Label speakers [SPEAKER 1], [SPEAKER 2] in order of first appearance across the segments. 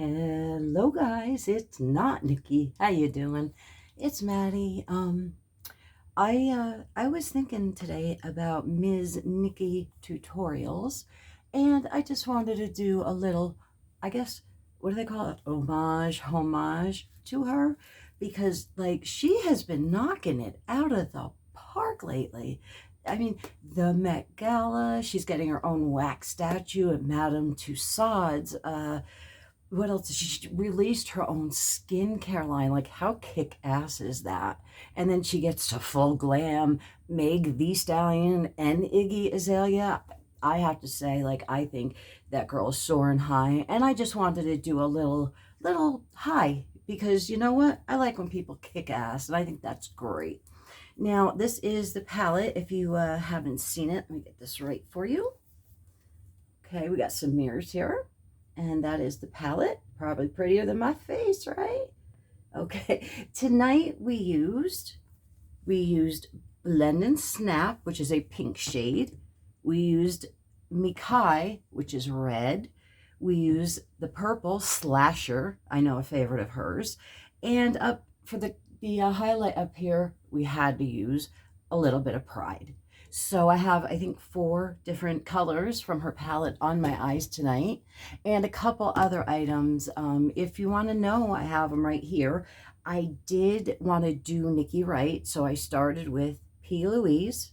[SPEAKER 1] Hello guys, it's not Nikki. How you doing? It's Maddie. I was thinking today about Ms. Nikki Tutorials, and I just wanted to do a little, I guess, what do they call it? Homage to her, because like she has been knocking it out of the park lately. I mean, the Met Gala, she's getting her own wax statue at Madame Tussauds. What else? She released her own skincare line. Like, how kick ass is that? And then she gets to full glam, Meg the Stallion and Iggy Azalea. I have to say, like, I think that girl is soaring high. And I just wanted to do a little high because you know what? I like when people kick ass, and I think that's great. Now, this is the palette. If you haven't seen it, let me get this right for you. Okay, we got some mirrors here. And that is the palette. Probably prettier than my face, right? Okay, tonight we used Blend and Snap, which is a pink shade. We used Mikai, which is red. We used the purple Slasher, I know a favorite of hers. And up for the highlight up here, we had to use a little bit of Pride. So I have, I think, 4 different colors from her palette on my eyes tonight, and a couple other items. If you want to know, I have them right here. I did want to do Nikki right, so I started with P. Louise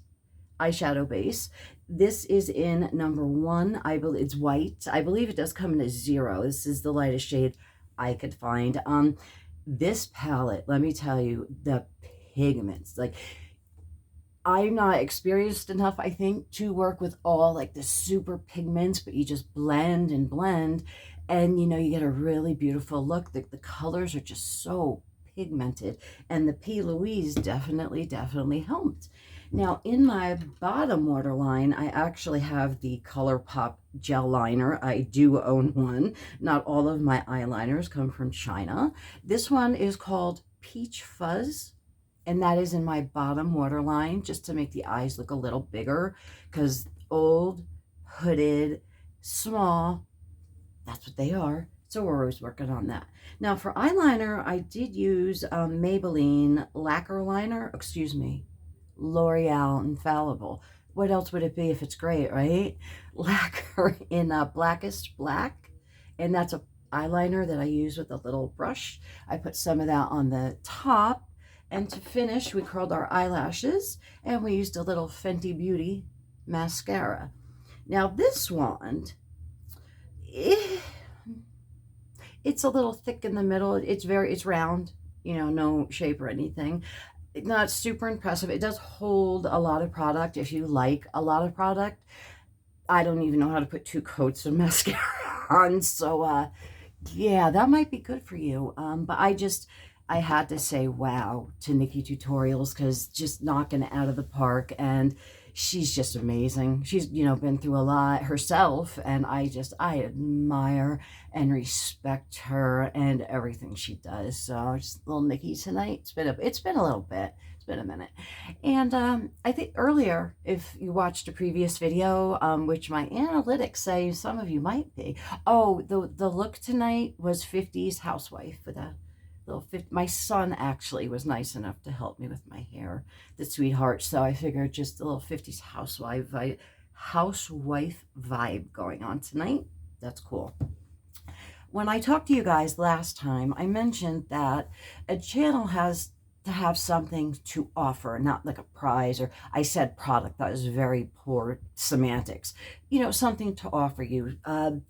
[SPEAKER 1] eyeshadow base. This is in number 1. I believe it's white. I believe it does come in a 0. This is the lightest shade I could find. This palette, let me tell you, the pigments, like, I'm not experienced enough, I think, to work with all like the super pigments, but you just blend and blend, and you know, you get a really beautiful look. The colors are just so pigmented, and the P. Louise definitely helped. Now, in my bottom waterline, I actually have the ColourPop gel liner. I do own one. Not all of my eyeliners come from China. This one is called Peach Fuzz, and that is in my bottom waterline, just to make the eyes look a little bigger, because old, hooded, small, that's what they are. So we're always working on that. Now for eyeliner, I did use Maybelline Lacquer Liner, L'Oreal Infallible. What else would it be if it's great, right? Lacquer in Blackest Black, and that's a eyeliner that I use with a little brush. I put some of that on the top. And to finish, we curled our eyelashes, and we used a little Fenty Beauty mascara. Now this wand, it's a little thick in the middle. It's round, you know, no shape or anything. Not super impressive. It does hold a lot of product if you like a lot of product. I don't even know how to put 2 coats of mascara on, so yeah, that might be good for you. But I had to say wow to Nikki Tutorials, because just knocking it out of the park, and she's just amazing. She's, you know, been through a lot herself, and I admire and respect her and everything she does. So just little Nikki tonight. It's been a little bit. It's been a minute. And I think earlier, if you watched a previous video, which my analytics say some of you might be, oh, the look tonight was 50s housewife with a my son actually was nice enough to help me with my hair, the sweetheart. So I figured just a little 50s housewife vibe going on tonight. That's cool. When I talked to you guys last time, I mentioned that a channel has to have something to offer, not like a prize, or I said product. That was very poor semantics. You know, something to offer you. I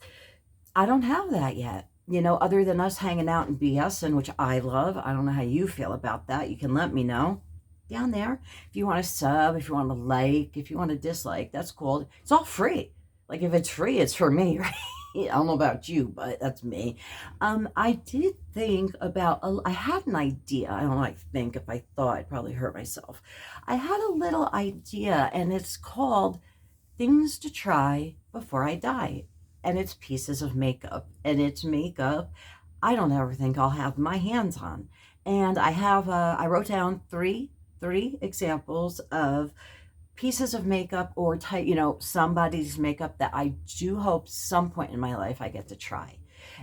[SPEAKER 1] don't have that yet. You know, other than us hanging out and BSing, which I love. I don't know how you feel about that. You can let me know down there. If you want to sub, if you want to like, if you want to dislike, that's cool. It's all free. Like, if it's free, it's for me, right? I don't know about you, but that's me. I did think about, I had an idea. I don't know, if I thought, I'd probably hurt myself. I had a little idea, and it's called Things to Try Before I Die. And it's pieces of makeup, and it's makeup I don't ever think I'll have my hands on. And I wrote down three examples of pieces of makeup, or type, you know, somebody's makeup that I do hope some point in my life I get to try.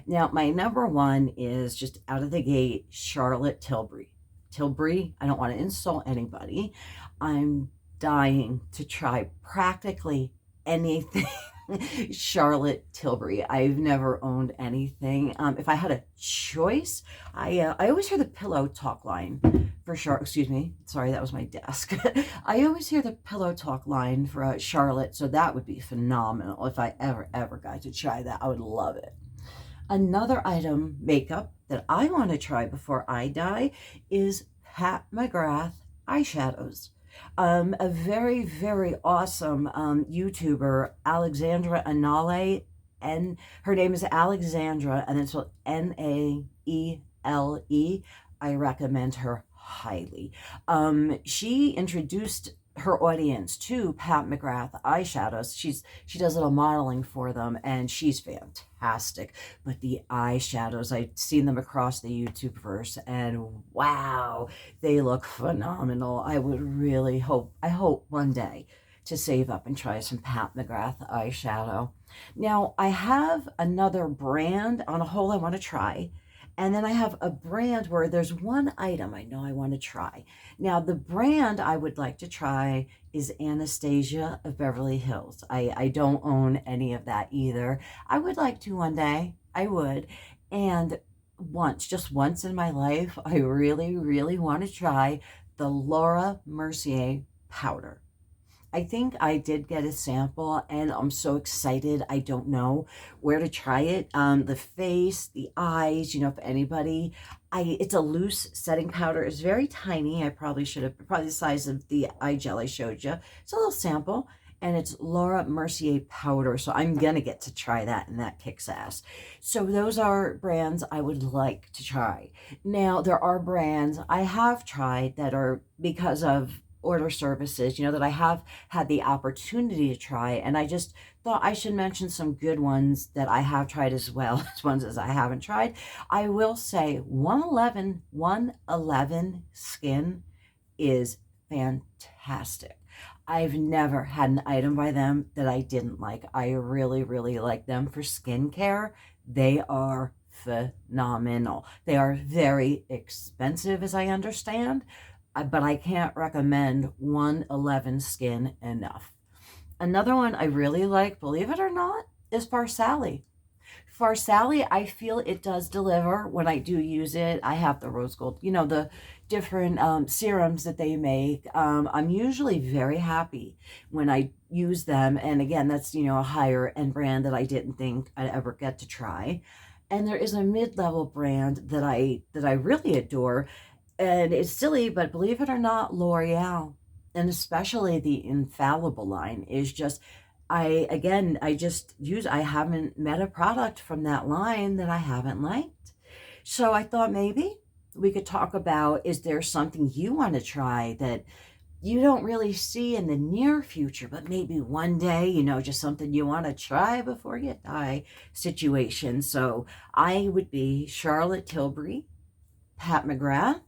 [SPEAKER 1] Now, my number one is just out of the gate, Charlotte Tilbury. Tilbury, I don't want to insult anybody. I'm dying to try practically anything Charlotte Tilbury. I've never owned anything. If I had a choice, I always hear the pillow talk line for Charlotte. Excuse me, sorry, that was my desk. I always hear the pillow talk line for Charlotte, so that would be phenomenal if I ever got to try that. I would love it. Another item, makeup, that I want to try before I die is Pat McGrath eyeshadows. A very awesome YouTuber, Alexandra Anele, and her name is Alexandra, and it's Naele. I recommend her highly. She introduced her audience to Pat McGrath eyeshadows. She does little modeling for them, and she's fantastic. But the eyeshadows, I've seen them across the YouTubeverse, and wow, they look phenomenal. I would really hope, I hope one day to save up and try some Pat McGrath eyeshadow. Now, I have another brand on a whole I want to try. And then I have a brand where there's one item I know I want to try. Now, the brand I would like to try is Anastasia of Beverly Hills. I don't own any of that either. I would like to one day. I would. And just once in my life, I really want to try the Laura Mercier powder. I think I did get a sample, and I'm so excited. I don't know where to try it. The face, the eyes, you know, if anybody, it's a loose setting powder. It's very tiny. I probably should have, probably the size of the eye gel I showed you. It's a little sample, and it's Laura Mercier powder. So I'm going to get to try that, and that kicks ass. So those are brands I would like to try. Now, there are brands I have tried that are because of order services, you know, that I have had the opportunity to try, and I just thought I should mention some good ones that I have tried as well as ones as I haven't tried. I will say 111 Skin is fantastic. I've never had an item by them that I didn't like. I really like them for skincare. They are phenomenal. They are very expensive, as I understand, but I can't recommend 111 Skin enough. Another one I really like, believe it or not, is Farsali. Farsali, I feel it does deliver when I do use it. I have the rose gold, you know, the different serums that they make. I'm usually very happy when I use them. And again, that's, you know, a higher end brand that I didn't think I'd ever get to try. And there is a mid-level brand that I really adore. And it's silly, but believe it or not, L'Oreal, and especially the Infallible line, is just, I haven't met a product from that line that I haven't liked. So I thought maybe we could talk about, is there something you want to try that you don't really see in the near future, but maybe one day, you know, just something you want to try before you die situation. So I would be Charlotte Tilbury, Pat McGrath,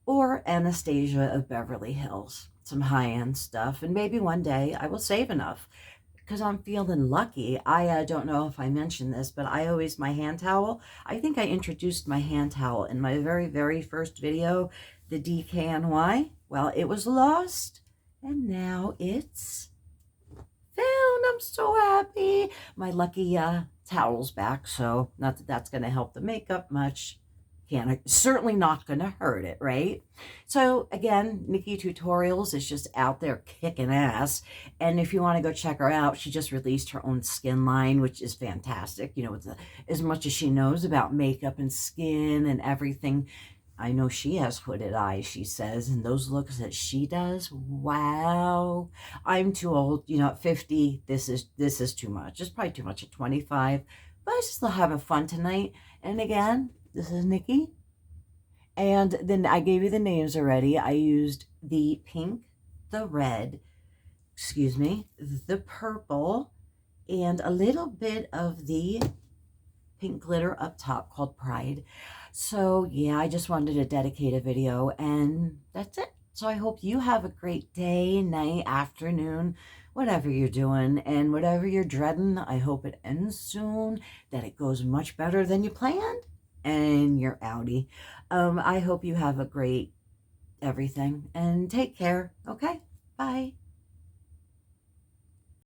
[SPEAKER 1] or Anastasia of Beverly Hills. Some high-end stuff, and maybe one day I will save enough because I'm feeling lucky. I don't know if I mentioned this, but my hand towel, I think I introduced my hand towel in my very first video, the DKNY. Well, it was lost, and now it's found. I'm so happy. My lucky towel's back, so not that that's going to help the makeup much. Certainly not going to hurt it, right? So again, Nikki Tutorials is just out there kicking ass. And if you want to go check her out, she just released her own skin line, which is fantastic. You know, as much as she knows about makeup and skin and everything, I know she has hooded eyes, she says, and those looks that she does, wow. I'm too old, you know, at 50, this is too much. It's probably too much at 25, but I just still having fun tonight. And again, this is Nikki, and then I gave you the names already. I used the pink, the red, the purple, and a little bit of the pink glitter up top called Pride. So yeah, I just wanted to dedicate a video, and that's it. So I hope you have a great day, night, afternoon, whatever you're doing and whatever you're dreading, I hope it ends soon, that it goes much better than you planned, and you're outie. I hope you have a great everything and take care. Okay, bye.